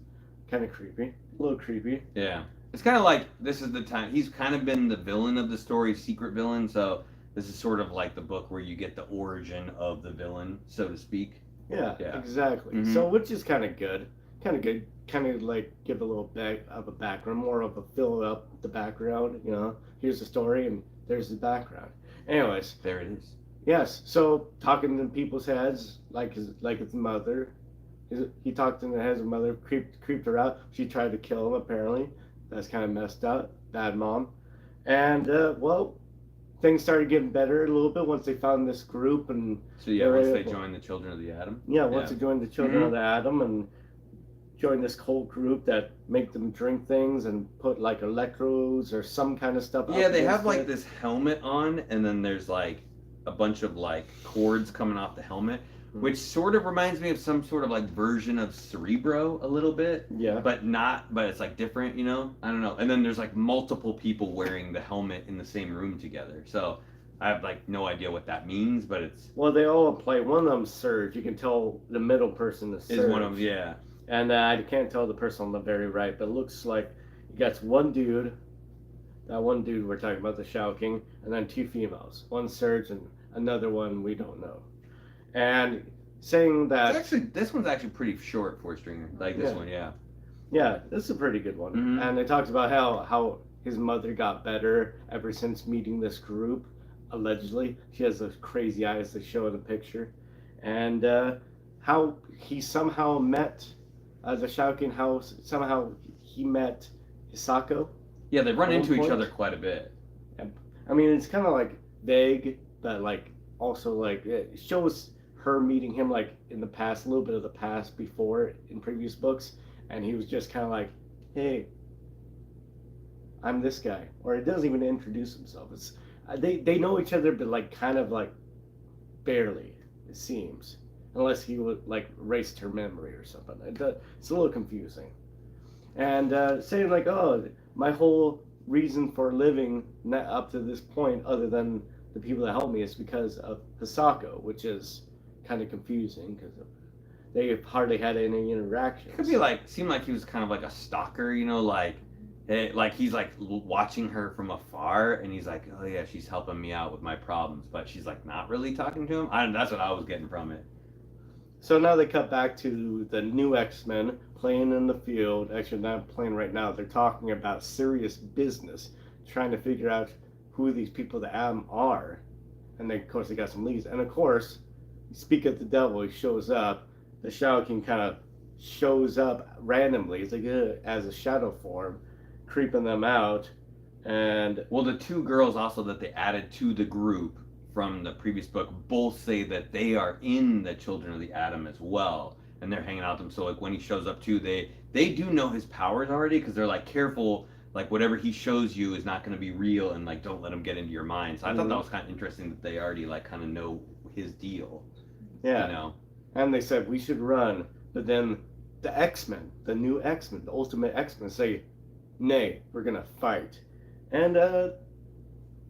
Kind of creepy. A little creepy. Yeah. It's kind of like this is the time. He's kind of been the villain of the story, secret villain. So this is sort of like the book where you get the origin of the villain, so to speak. Yeah. Exactly. Mm-hmm. So which is kind of good. Kind of like give a little bit of a background, more of a fill up the background. Here's the story and there's the background. Anyways. There it is. Yes. So talking in people's heads, like his mother. He talked in the heads of mother, creeped her out. She tried to kill him, apparently. That's kind of messed up. Bad mom. And, things started getting better a little bit once they found this group. And so, once they joined the Children of the Atom? Yeah, once they joined the Children of the Atom and joined this cult group that make them drink things and put, like, electrodes or some kind of stuff. Yeah, they have, like, this helmet on, and then there's, like, a bunch of, like, cords coming off the helmet. Which sort of reminds me of some sort of like version of Cerebro a little bit. Yeah. But it's like different, I don't know. And then there's like multiple people wearing the helmet in the same room together. So I have like no idea what that means, but it's. Well, they all play. One of them's Surge. You can tell the middle person is Surge. Is one of them, yeah. And I can't tell the person on the very right, but it looks like you got one dude. That one dude we're talking about, the Shadow King, and then two females. One Surge and another one we don't know. And saying that this one's actually pretty short for a stringer, like this one, yeah. Yeah, this is a pretty good one. Mm-hmm. And it talks about how his mother got better ever since meeting this group. Allegedly, she has those crazy eyes they show in the picture, and how he somehow met the Shadow King. How somehow he met Hisako. Yeah, they run into each other quite a bit. I mean, it's kind of like vague, but like. Also, like, it shows her meeting him, like, in the past, a little bit of the past before in previous books, and he was just kind of like, hey, I'm this guy. Or he doesn't even introduce himself. It's they know each other, but, like, kind of, like, barely, it seems. Unless he would, like, erased her memory or something. It's a little confusing. And saying, like, oh, my whole reason for living up to this point, other than the people that helped me, is because of Hisako, which is kind of confusing because they hardly had any interactions. It could be like, seemed like he was kind of like a stalker, like he's like watching her from afar, and he's like, oh yeah, she's helping me out with my problems, but she's like not really talking to him. That's what I was getting from it. So now they cut back to the new X-Men playing in the field. Actually, not playing right now. They're talking about serious business, trying to figure out who these people that Adam are. And then, of course, they got some leads. And of course, speak of the devil, he shows up. The Shadow King kind of shows up randomly. It's like as a shadow form, creeping them out. And well, the two girls also that they added to the group from the previous book both say that they are in the Children of the Atom as well, and they're hanging out with them. So like when he shows up too, they do know his powers already, because they're like, careful, like whatever he shows you is not going to be real, and like don't let him get into your mind. So I thought that was kind of interesting that they already like kind of know his deal. Yeah. You know. And they said we should run, but then the X-Men, the new X-Men, the Ultimate X-Men say, nay, we're gonna fight, and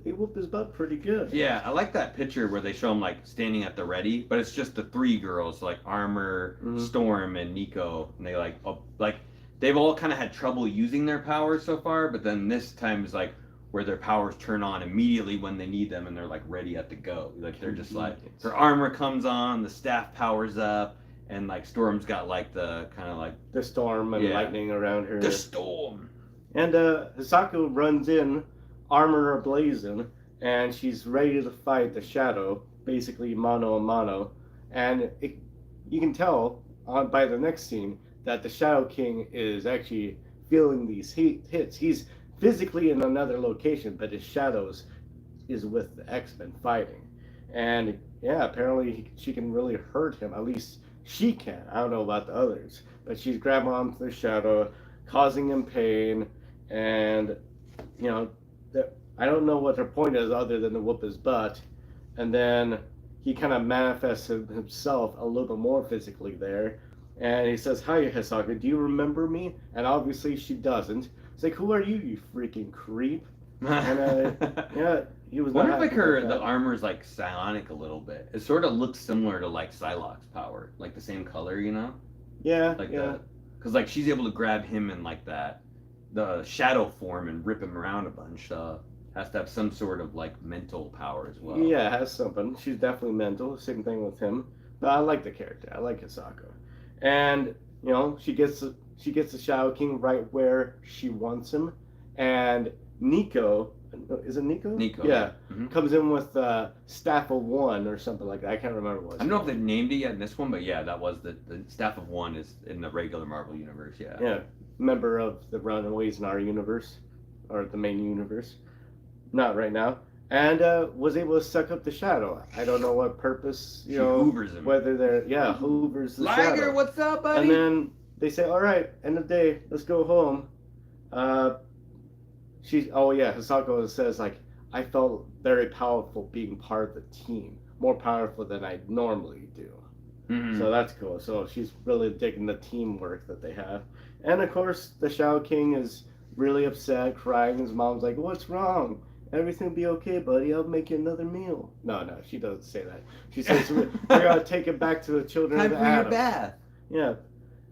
he whooped his butt pretty good. Yeah, I like that picture where they show him like standing at the ready, but it's just the three girls, like Armor, Storm, and Nico, and they like they've all kind of had trouble using their powers so far, but then this time is like where their powers turn on immediately when they need them, and they're like ready at the go. Like they're just like her armor comes on, the staff powers up, and like Storm's got like the kind of like the storm and lightning around her. The storm. And Hisako runs in, armor ablazing, and she's ready to fight the Shadow, basically mano a mano. And you can tell by the next scene that the Shadow King is actually feeling these hits. He's physically in another location, but his shadows is with the X-Men fighting. And yeah, apparently she can really hurt him. At least she can. I don't know about the others. But she's grabbing onto the Shadow, causing him pain, and you know, I don't know what her point is other than to whoop his butt. And then he kind of manifests himself a little bit more physically there. And he says, "Hi, Hisako, do you remember me?" And obviously she doesn't. It's like, "Who are you, you freaking creep?" And yeah, he was. Wonder if like the armor's like psionic a little bit. It sort of looks similar to like Psylocke's power, like the same color, you know? Yeah. Like because like she's able to grab him in like the shadow form and rip him around a bunch. Has to have some sort of like mental power as well. Yeah, has something. She's definitely mental. Same thing with him. But I like the character. I like Hisako. And you know, she gets the Shadow King right where she wants him, and Nico, is it Nico? Nico, yeah, comes in with Staff of One or something like that. I can't remember what. I don't know if they've named it yet in this one, but yeah, that was the Staff of One is in the regular Marvel universe. Yeah. Yeah, member of the Runaways in our universe, or the main universe. Not right now. And was able to suck up the Shadow. I don't know what purpose, you know, hoovers him. Whether they're hoovers the Liger, Shadow. what's up, buddy? And then they say, "All right, end of the day, let's go home." Hisako says like, "I felt very powerful being part of the team, more powerful than I normally do." So that's cool. So she's really digging the teamwork that they have. And of course, the Shadow King is really upset, crying. His mom's like, "What's wrong? Everything will be okay, buddy. I'll make you another meal." No, she doesn't say that. She says, "We're gonna take it back to the Children of the Atom." Time for your bath. Yeah,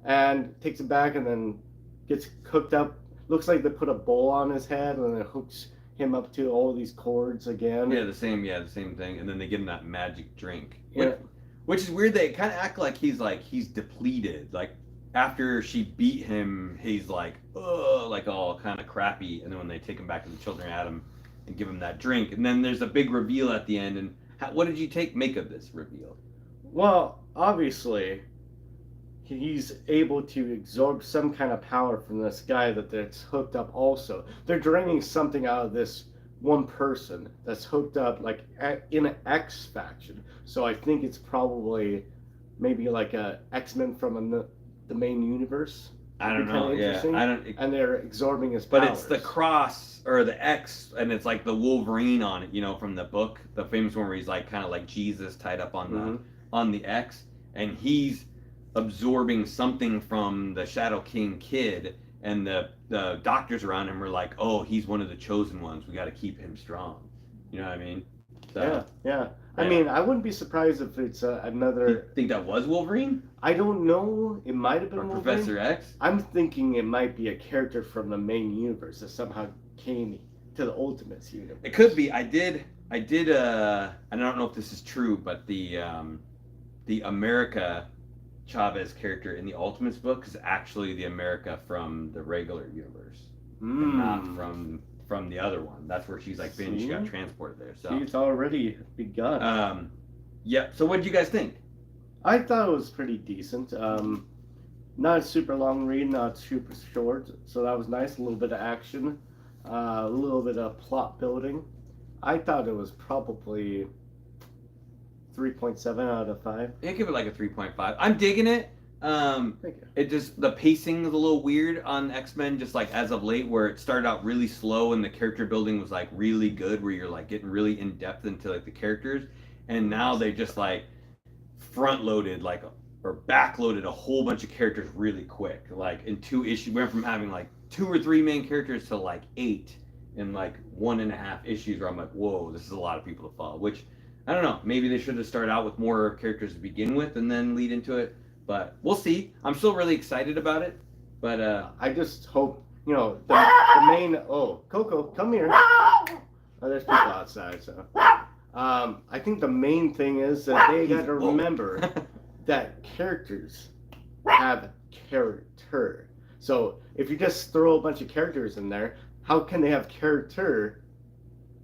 and takes it back and then gets hooked up. Looks like they put a bowl on his head and then hooks him up to all these cords again. Yeah, the same thing. And then they give him that magic drink. Yeah. Which is weird. They kind of act like he's depleted. Like after she beat him, he's like, ugh, like all kind of crappy. And then when they take him back to the Children of Atom and give him that drink, and then there's a big reveal at the end. And what did you make of this reveal? Well, obviously, he's able to absorb some kind of power from this guy that's hooked up also. They're draining something out of this one person that's hooked up like in an X faction. So I think it's probably maybe like a X-Men from the main universe. I don't know. Yeah, and they're absorbing his powers. But it's the cross or the X, and it's like the Wolverine on it, you know, from the book, the famous one where he's like kind of like Jesus tied up on the X, and he's absorbing something from the Shadow King kid, and the doctors around him are like, "Oh, he's one of the chosen ones. We got to keep him strong." You know what I mean? So, yeah. I mean, I wouldn't be surprised if it's another. You think that was Wolverine? I don't know. It might have been or Wolverine. Professor X. I'm thinking it might be a character from the main universe that somehow came to the Ultimates universe. It could be. I did. I don't know if this is true, but the America Chavez character in the Ultimates book is actually the America from the regular universe, and not from the other one. That's where she's like been. She got transported there. So she's already begun. Yeah. So what did you guys think? I thought it was pretty decent. Not a super long read, not super short, so that was nice. A little bit of action, a little bit of plot building. I thought it was probably 3.7 out of 5. Yeah, give it like a 3.5. I'm digging it. Thank you. It just, the pacing is a little weird on X-Men, just like as of late, where it started out really slow and the character building was like really good, where you're like getting really in depth into like the characters, and now they just like front loaded like or back loaded a whole bunch of characters really quick. Like in 2 issues, went from having like 2 or 3 main characters to like 8 in like 1.5 issues, where I'm like, whoa, this is a lot of people to follow. Which I don't know, maybe they should have started out with more characters to begin with and then lead into it. But we'll see. I'm still really excited about it. But I just hope, the main. Oh, Coco, come here. Oh, there's people outside. So I think the main thing is that they got to remember that characters have character. So if you just throw a bunch of characters in there, how can they have character?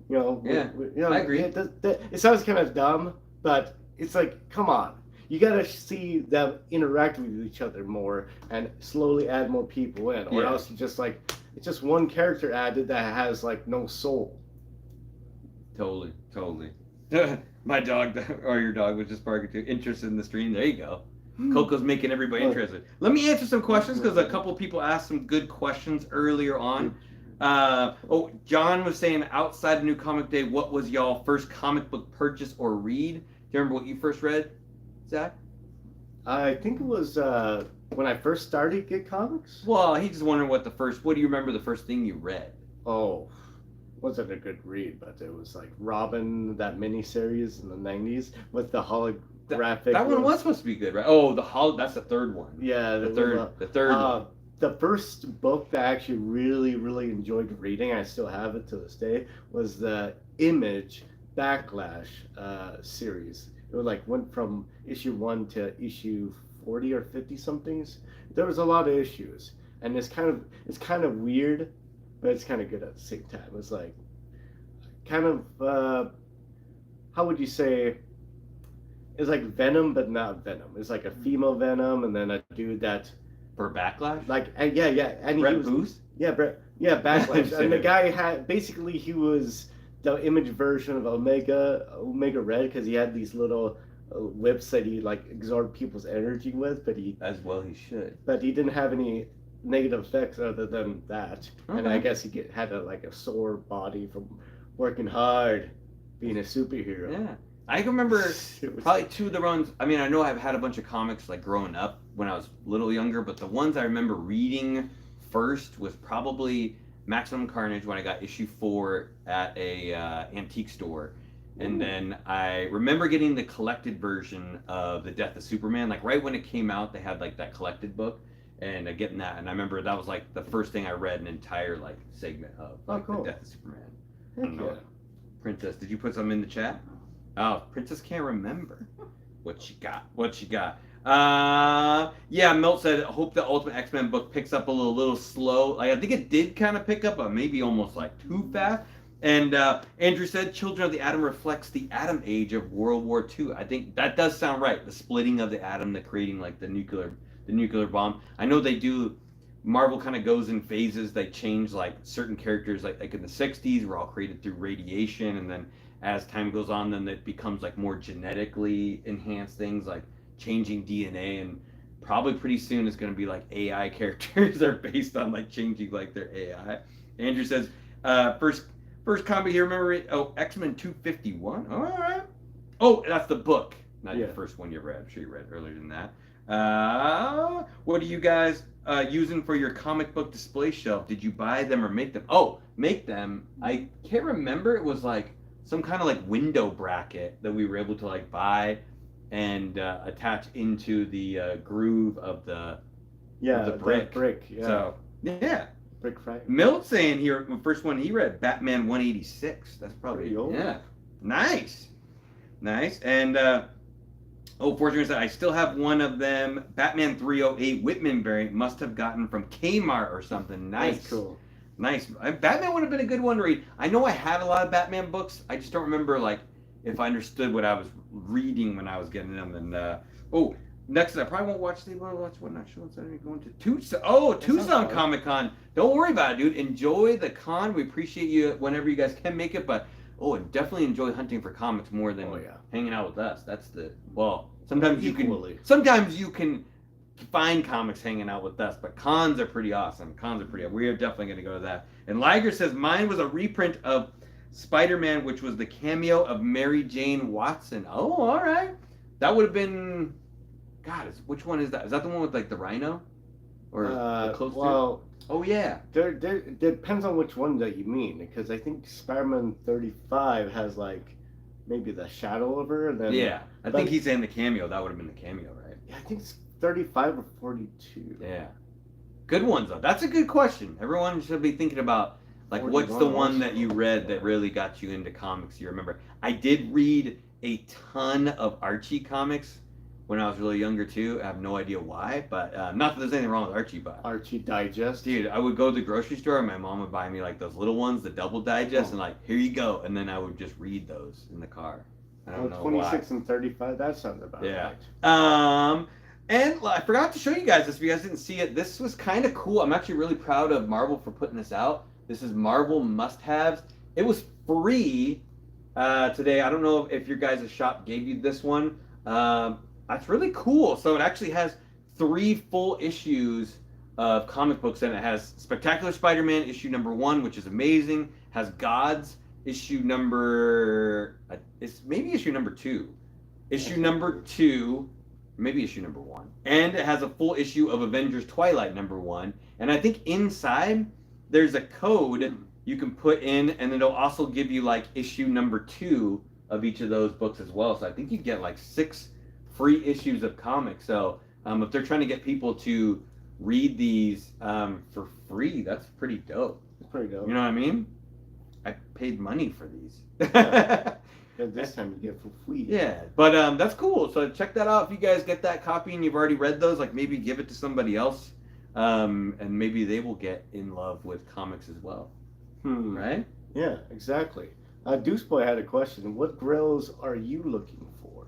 I agree. It sounds kind of dumb, but it's like, come on. You gotta see them interact with each other more and slowly add more people in, or else it's just one character added that has like no soul. Totally. My dog, or your dog, was just barking too. Interested in the stream. There you go. Coco's making everybody interested. Let me answer some questions, because a couple people asked some good questions earlier on. John was saying, outside of New Comic Day, what was y'all first comic book purchase or read? Do you remember what you first read, Zach? I think it was when I first started Get Comics. Well, he's just wondering what do you remember the first thing you read? Oh, wasn't a good read, but it was like Robin, that miniseries in the 90s with the holographic. That one was supposed to be good, right? Oh, that's the third one. Yeah, the third one. The first book that I actually really, really enjoyed reading, I still have it to this day, was the Image Backlash series. It was like went from issue 1 to issue 40 or 50 somethings. There was a lot of issues, and it's kind of weird, but it's kind of good at the same time. It's like kind of how would you say? It's like Venom, but not Venom. It's like a female Venom, and then a dude that. For Backlash? Like, yeah, and Brett he was Booth? Yeah, Backlash. And the guy he was the Image version of Omega Red, because he had these little whips that he like absorbed people's energy with, but he should. But he didn't have any negative effects other than that. And I guess he had a sore body from working hard, being a superhero. Yeah. I can remember probably 2 of the runs. I mean, I know I've had a bunch of comics like growing up when I was a little younger, but the ones I remember reading first was probably Maximum Carnage, when I got issue 4 at a antique store. And then I remember getting the collected version of The Death of Superman. Like right when it came out, they had like that collected book, and getting that. And I remember that was like the first thing I read an entire like segment of The Death of Superman. I don't know. Princess, did you put something in the chat? Oh, Princess can't remember what she got. Yeah, Milt said, hope the Ultimate X-Men book picks up a little slow. Like, I think it did kind of pick up, but maybe almost like too fast. And Andrew said, Children of the Atom reflects the atom age of World War II. I think that does sound right. The splitting of the atom, the creating like the nuclear bomb. I know they do. Marvel kind of goes in phases. They change like certain characters, like in the 60s, were all created through radiation, and then as time goes on, then it becomes like more genetically enhanced things, like changing DNA, and probably pretty soon it's going to be like AI characters are based on like changing like their AI. Andrew says, first comic you remember? Oh, X-Men 251. Oh, all right. Oh, that's the book, not the first one you read. I'm sure you read earlier than that. What are you guys using for your comic book display shelf? Did you buy them or make them? Oh, make them. I can't remember. It was like some kind of like window bracket that we were able to like buy and attach into the groove of the brick. So brick frame. Milt saying here, the first one he read, Batman 186. That's probably old. Yeah, nice. And Oh, Fortune said, I still have one of them. Batman 308 Whitman variant must have gotten from Kmart or something. Nice. That's cool. Nice. Batman would have been a good one to read. I know I had a lot of Batman books. I just don't remember, like, if I understood what I was reading when I was getting them. And, next, I probably won't watch. They want to watch What Not Show on Saturday. Going to Tucson. Oh, Tucson Comic Con. Don't worry about it, dude. Enjoy the con. We appreciate you whenever you guys can make it. But, and definitely enjoy hunting for comics more than hanging out with us. That's sometimes you can find comics hanging out with us, but cons are pretty awesome. We are definitely going to go to that. And Liger says, mine was a reprint of Spider-Man, which was the cameo of Mary Jane Watson. Oh, all right. That would have been, which one is that? Is that the one with, like, the rhino? Or close to? Oh, yeah. There depends on which one that you mean, because I think Spider-Man 35 has, like, maybe the shadow of her. And then, yeah, I think he's saying the cameo. That would have been the cameo, right? Yeah, I think it's 35 or 42. Yeah. Good ones, though. That's a good question. Everyone should be thinking about, like, what's the one that you read that really got you into comics you remember? I did read a ton of Archie comics when I was really younger, too. I have no idea why, but not that there's anything wrong with Archie, but... Archie Digest. Dude, I would go to the grocery store and my mom would buy me, like, those little ones, the double digest, and, like, here you go. And then I would just read those in the car. I don't know 26 why. and 35, that sounds about right. And I forgot to show you guys this if you guys didn't see it. This was kind of cool. I'm actually really proud of Marvel for putting this out. This is Marvel Must-Haves. It was free today. I don't know if your guys' shop gave you this one. That's really cool. So it actually has 3 full issues of comic books, and it has Spectacular Spider-Man issue number 1, which is amazing. Has Gods issue number, it's maybe issue number 2. Issue number 2, maybe issue number 1. And it has a full issue of Avengers Twilight number 1. And I think inside there's a code you can put in, and it'll also give you, like, issue number 2 of each of those books as well. So I think you get, like, 6 free issues of comics. So if they're trying to get people to read these for free, that's pretty dope. It's pretty dope. You know what I mean? I paid money for these. Yeah. This time you get for free. Yeah, but that's cool. So check that out. If you guys get that copy and you've already read those, like, maybe give it to somebody else, and maybe they will get in love with comics as well. Right? Yeah, exactly. Deuce Boy had a question. What grills are you looking for?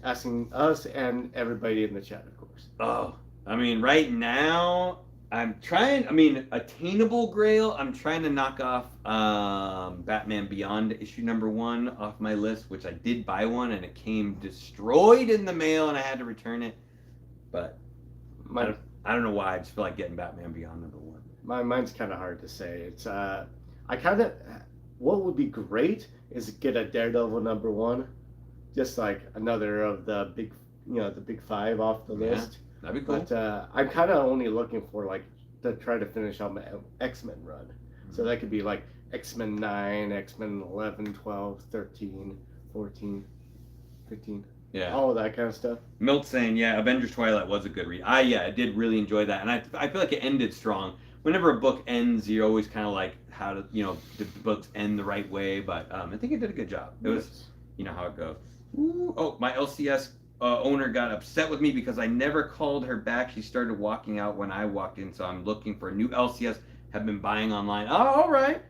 Asking us and everybody in the chat, of course. Oh, I mean, right now, attainable grail, I'm trying to knock off Batman Beyond issue number 1 off my list, which I did buy one, and it came destroyed in the mail, and I had to return it. But I don't know why. I just feel like getting Batman Beyond number 1. Mine's kind of hard to say. It's what would be great is get a Daredevil number 1, just like another of the big, the big 5 off the list. That'd be cool. But I'm kind of only looking for, like, to try to finish out my X-Men run. So that could be like X-Men 9, X-Men 11, 12, 13, 14, 15. Yeah. All of that kind of stuff. Milt saying, yeah, Avengers Twilight was a good read. I did really enjoy that. And I feel like it ended strong. Whenever a book ends, you're always kind of like, how to, did the books end the right way? But I think it did a good job. It was, how it goes. Ooh, oh, my LCS owner got upset with me because I never called her back. She started walking out when I walked in, so I'm looking for a new LCS. Have been buying online. Oh, all right.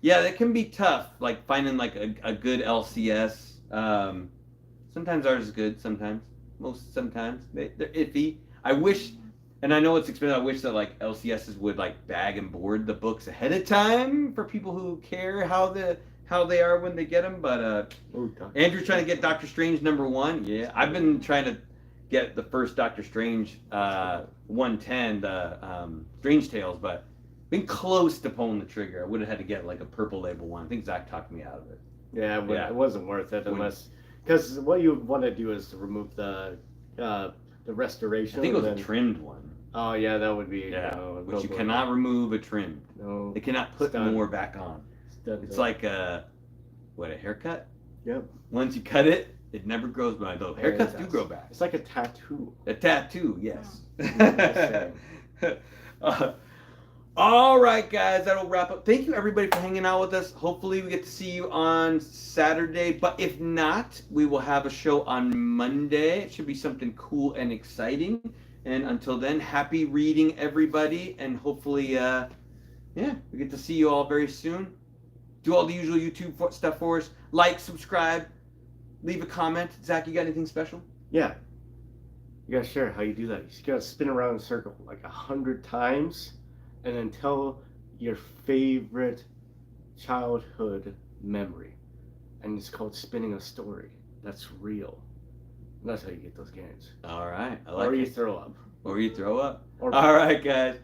Yeah, that can be tough, like finding like a good LCS. Sometimes ours is good. Sometimes they're iffy. I wish, and I know it's expensive. I wish that like LCSs would like bag and board the books ahead of time for people who care how they are when they get them. But Andrew's trying to get Doctor Strange number 1. Yeah, I've been trying to get the first Doctor Strange 110, the Strange Tales, but been close to pulling the trigger. I would have had to get like a purple label one. I think Zach talked me out of it. Yeah, it wasn't worth it unless, because what you want to do is to remove the restoration. I think it was a trimmed one. Oh yeah, that would be. Which you cannot remove a trimmed. No. They cannot put more back on. It's like a haircut? Yep. Once you cut it, it never grows back. Though haircuts do grow back. It's like a tattoo. A tattoo, yes. All right, guys, that'll wrap up. Thank you, everybody, for hanging out with us. Hopefully, we get to see you on Saturday. But if not, we will have a show on Monday. It should be something cool and exciting. And until then, happy reading, everybody. And hopefully, we get to see you all very soon. Do all the usual YouTube stuff for us. Like, subscribe, leave a comment. Zach, you got anything special? Yeah. You gotta share how you do that. You just gotta spin around in a circle like 100 times and then tell your favorite childhood memory. And it's called spinning a story. That's real. And that's how you get those gains. All right. I like or you it. throw up. Or you throw up. Or all right, guys.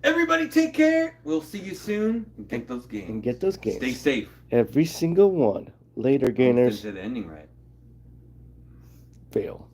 Everybody take care. We'll see you soon. And get those gains. And get those gains. Stay safe. Every single one. Later, gainers. Is it ending right? Fail.